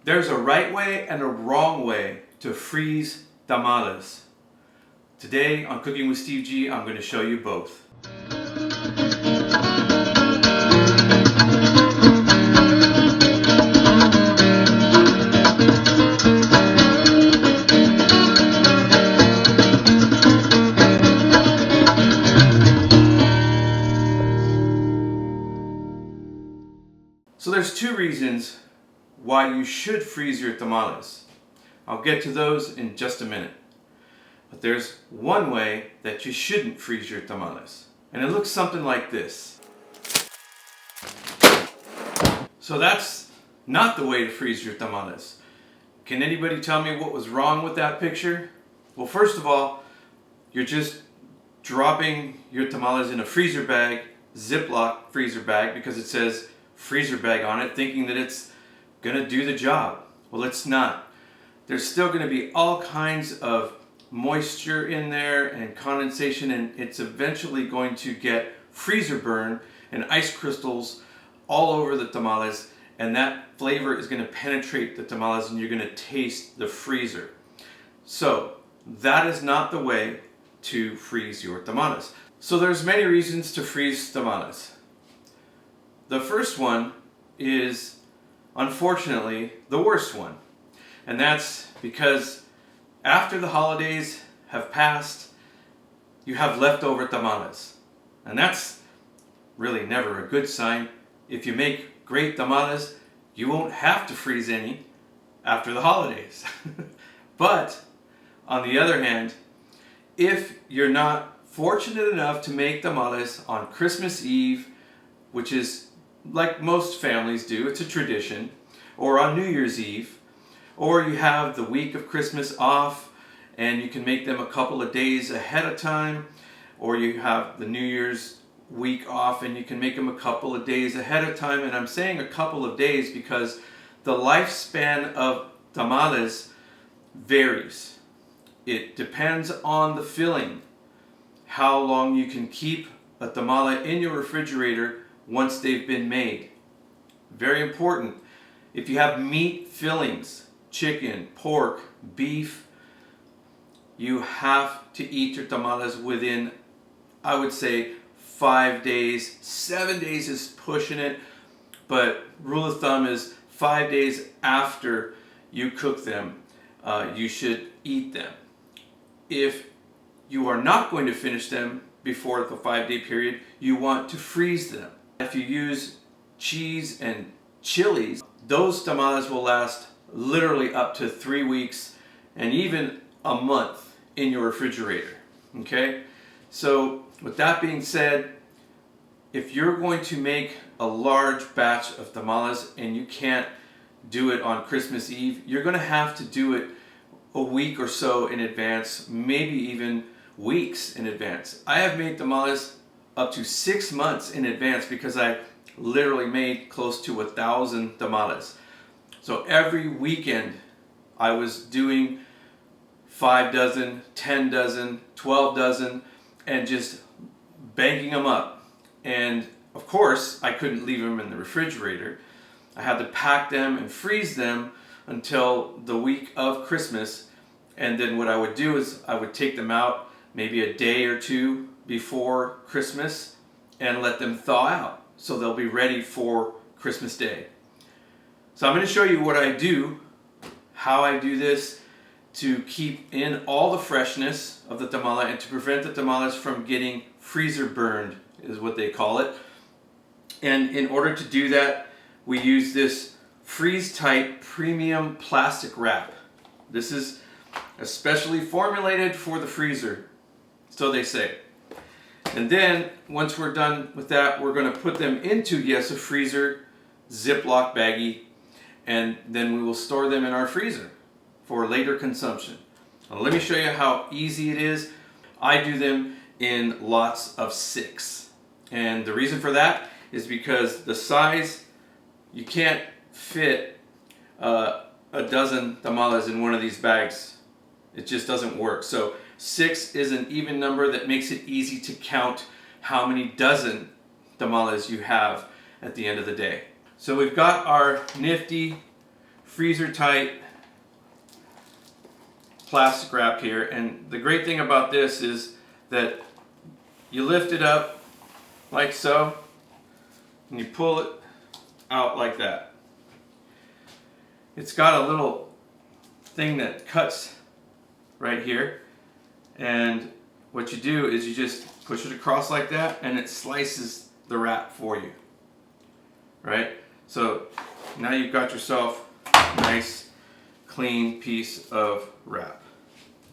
There's a right way and a wrong way to freeze tamales. Today on Cooking with Steve G, I'm going to show you both. So there's two reasons why you should freeze your tamales. I'll get to those in just a minute. But there's one way that you shouldn't freeze your tamales. And it looks something like this. So that's not the way to freeze your tamales. Can anybody tell me what was wrong with that picture? Well, first of all, you're just dropping your tamales in a freezer bag, Ziploc freezer bag, because it says freezer bag on it, thinking that it's gonna do the job. Well, it's not. There's still gonna be all kinds of moisture in there and condensation, and it's eventually going to get freezer burn and ice crystals all over the tamales, and that flavor is gonna penetrate the tamales and you're gonna taste the freezer. So that is not the way to freeze your tamales. So there's many reasons to freeze tamales. The first one is, unfortunately, the worst one. And that's because after the holidays have passed, you have leftover tamales. And that's really never a good sign. If you make great tamales, you won't have to freeze any after the holidays. But on the other hand, if you're not fortunate enough to make tamales on Christmas Eve, which is like most families do, it's a tradition, or on New Year's Eve, or you have the week of Christmas off and you can make them a couple of days ahead of time, or you have the New Year's week off and you can make them a couple of days ahead of time. And I'm saying a couple of days because the lifespan of tamales varies. It depends on the filling, how long you can keep a tamale in your refrigerator once they've been made. Very important. If you have meat fillings, chicken, pork, beef, you have to eat your tamales within, I would say, 5 days. 7 days is pushing it, but rule of thumb is 5 days after you cook them, you should eat them. If you are not going to finish them before the 5-day period, you want to freeze them. If you use cheese and chilies, those tamales will last literally up to 3 weeks and even a month in your refrigerator. Okay? So with that being said, if you're going to make a large batch of tamales and you can't do it on Christmas Eve, you're going to have to do it a week or so in advance, maybe even weeks in advance. I have made tamales up to 6 months in advance because I literally made close to 1,000 tamales. So every weekend I was doing 5 dozen, 10 dozen, 12 dozen, and just banking them up. And of course, I couldn't leave them in the refrigerator. I had to pack them and freeze them until the week of Christmas. And then what I would do is I would take them out maybe a day or two before Christmas and let them thaw out so they'll be ready for Christmas Day. So I'm going to show you what I do, how I do this to keep in all the freshness of the tamale and to prevent the tamales from getting freezer burned, is what they call it. And in order to do that, we use this freeze-tight premium plastic wrap. This is especially formulated for the freezer, so they say. And then once we're done with that, we're going to put them into, yes, a freezer Ziploc baggie, and then we will store them in our freezer for later consumption. Now, let me show you how easy it is. I do them in lots of 6. And the reason for that is because the size, you can't fit a dozen tamales in one of these bags. It just doesn't work. So 6 is an even number that makes it easy to count how many dozen tamales you have at the end of the day. So we've got our nifty freezer tight plastic wrap here, and the great thing about this is that you lift it up like so and you pull it out like that. It's got a little thing that cuts right here, and what you do is you just push it across like that and it slices the wrap for you, right? So now you've got yourself a nice clean piece of wrap.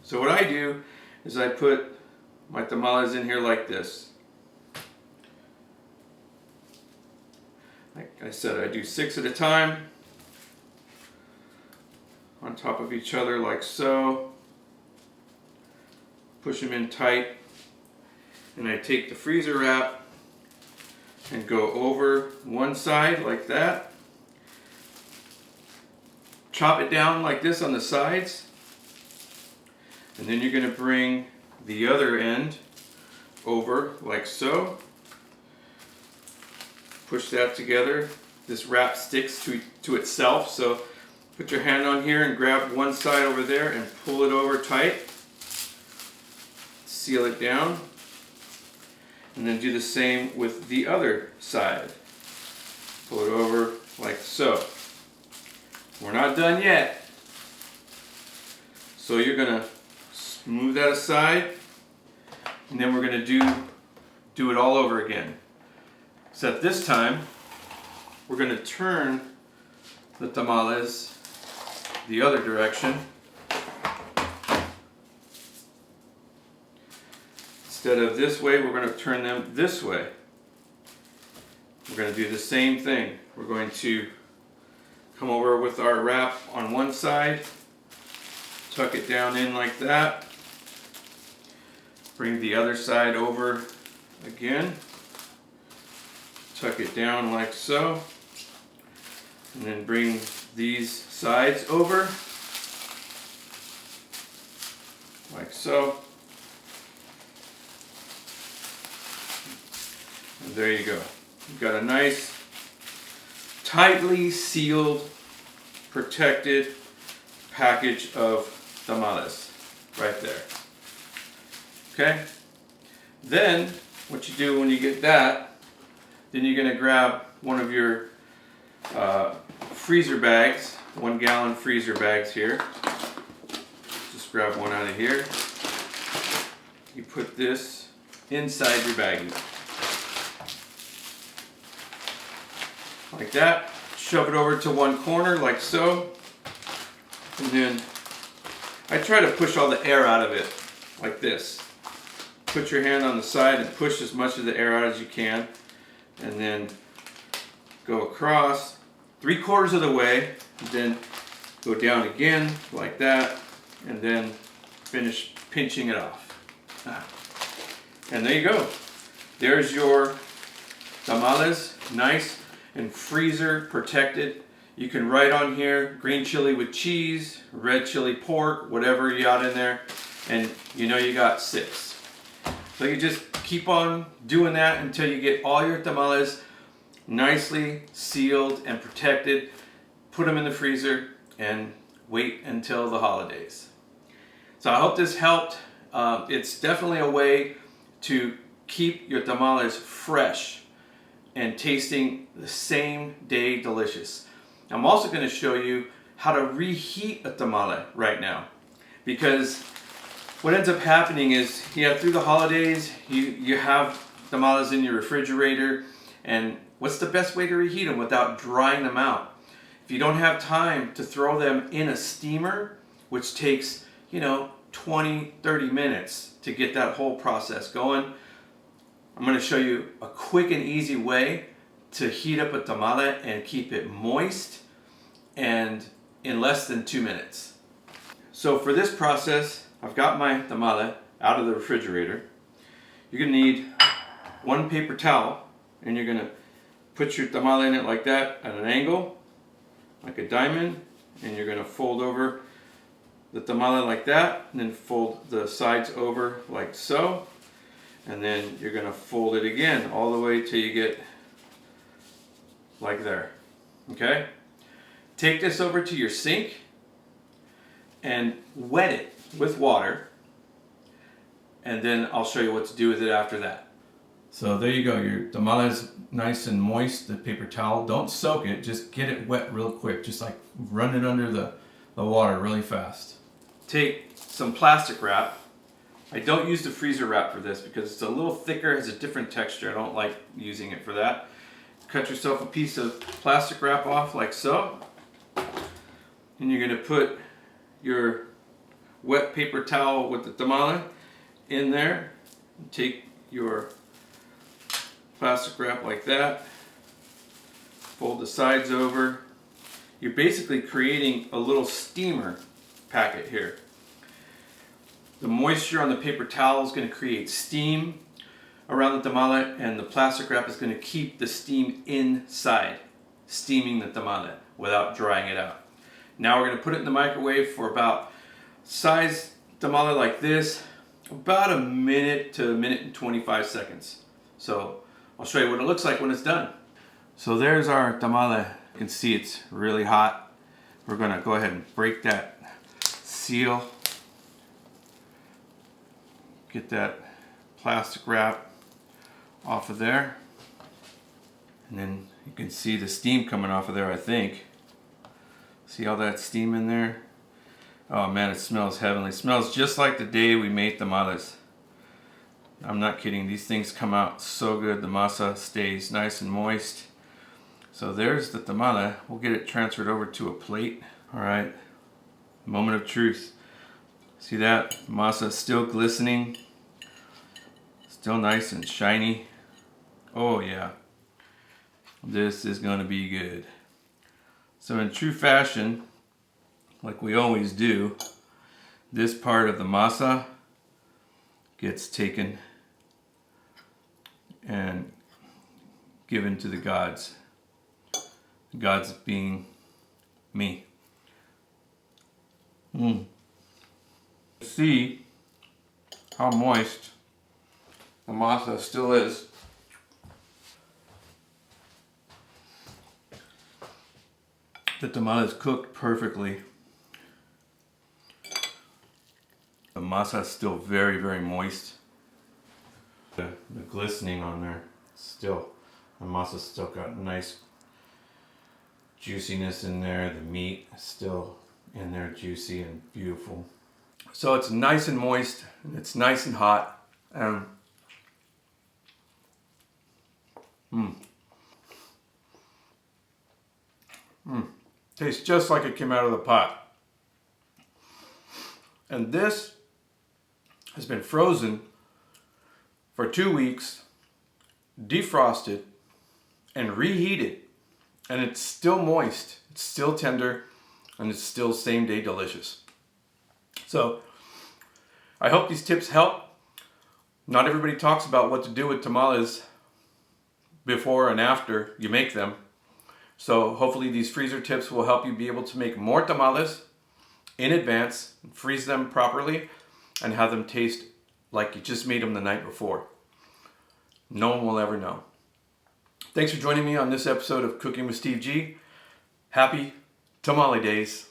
So what I do is I put my tamales in here like this. Like I said, I do 6 at a time on top of each other like so. Push them in tight, and I take the freezer wrap and go over one side like that. Chop it down like this on the sides, and then you're going to bring the other end over like so. Push that together. This wrap sticks to itself, so put your hand on here and grab one side over there and pull it over tight. Seal it down, and then do the same with the other side. Pull it over like so. We're not done yet. So you're gonna move that aside, and then we're gonna do it all over again. Except this time, we're gonna turn the tamales the other direction. Instead of this way, we're going to turn them this way. We're going to do the same thing. We're going to come over with our wrap on one side, tuck it down in like that, bring the other side over again, tuck it down like so, and then bring these sides over like so. And there you go. You've got a nice, tightly sealed, protected package of tamales right there. Okay? Then, what you do when you get that, then you're going to grab one of your freezer bags, 1 gallon freezer bags here. Just grab one out of here. You put this inside your baggie. Like that. Shove it over to one corner like so. And then I try to push all the air out of it like this. Put your hand on the side and push as much of the air out as you can. And then go across 3/4 of the way. And then go down again like that. And then finish pinching it off. And there you go. There's your tamales. Nice and freezer protected. You can write on here green chili with cheese, red chili pork, whatever you got in there, and you know you got 6. So you just keep on doing that until you get all your tamales nicely sealed and protected. Put them in the freezer and wait until the holidays. So I hope this helped. It's definitely a way to keep your tamales fresh and tasting the same day delicious. I'm also going to show you how to reheat a tamale right now, because what ends up happening is, through the holidays you have tamales in your refrigerator, and what's the best way to reheat them without drying them out? If you don't have time to throw them in a steamer, which takes 20-30 minutes to get that whole process going, I'm going to show you a quick and easy way to heat up a tamale and keep it moist and in less than 2 minutes. So for this process, I've got my tamale out of the refrigerator. You're going to need 1 paper towel, and you're going to put your tamale in it like that at an angle, like a diamond, and you're going to fold over the tamale like that, and then fold the sides over like so. And then you're going to fold it again all the way till you get like there. Okay? Take this over to your sink and wet it with water, and then I'll show you what to do with it after that. So there you go, your tamales nice and moist, the paper towel. Don't soak it, just get it wet real quick, just like run it under the water really fast. Take some plastic wrap. I don't use the freezer wrap for this because it's a little thicker, has a different texture. I don't like using it for that. Cut yourself a piece of plastic wrap off like so. And you're gonna put your wet paper towel with the tamale in there. Take your plastic wrap like that. Fold the sides over. You're basically creating a little steamer packet here. The moisture on the paper towel is going to create steam around the tamale, and the plastic wrap is going to keep the steam inside, steaming the tamale without drying it out. Now we're going to put it in the microwave for about size tamale like this, about a minute to a minute and 25 seconds. So I'll show you what it looks like when it's done. So there's our tamale. You can see it's really hot. We're going to go ahead and break that seal. Get that plastic wrap off of there. And then you can see the steam coming off of there, I think. See all that steam in there? Oh man, it smells heavenly. It smells just like the day we made tamales. I'm not kidding, these things come out so good. The masa stays nice and moist. So there's the tamale. We'll get it transferred over to a plate. All right, moment of truth. See that? Masa is still glistening. Still nice and shiny. Oh yeah. This is gonna be good. So in true fashion, like we always do, this part of the masa gets taken and given to the gods. The gods being me. See how moist the masa still is. The tamale is cooked perfectly. The masa is still very, very moist. The glistening on there, still, the masa's still got nice juiciness in there. The meat is still in there, juicy and beautiful. So it's nice and moist, and it's nice and hot, and tastes just like it came out of the pot. And this has been frozen for 2 weeks, defrosted, and reheated. And it's still moist, it's still tender, and it's still same day delicious. So I hope these tips help. Not everybody talks about what to do with tamales before and after you make them. So hopefully these freezer tips will help you be able to make more tamales in advance, freeze them properly, and have them taste like you just made them the night before. No one will ever know. Thanks for joining me on this episode of Cooking with Steve G. Happy Tamale Days.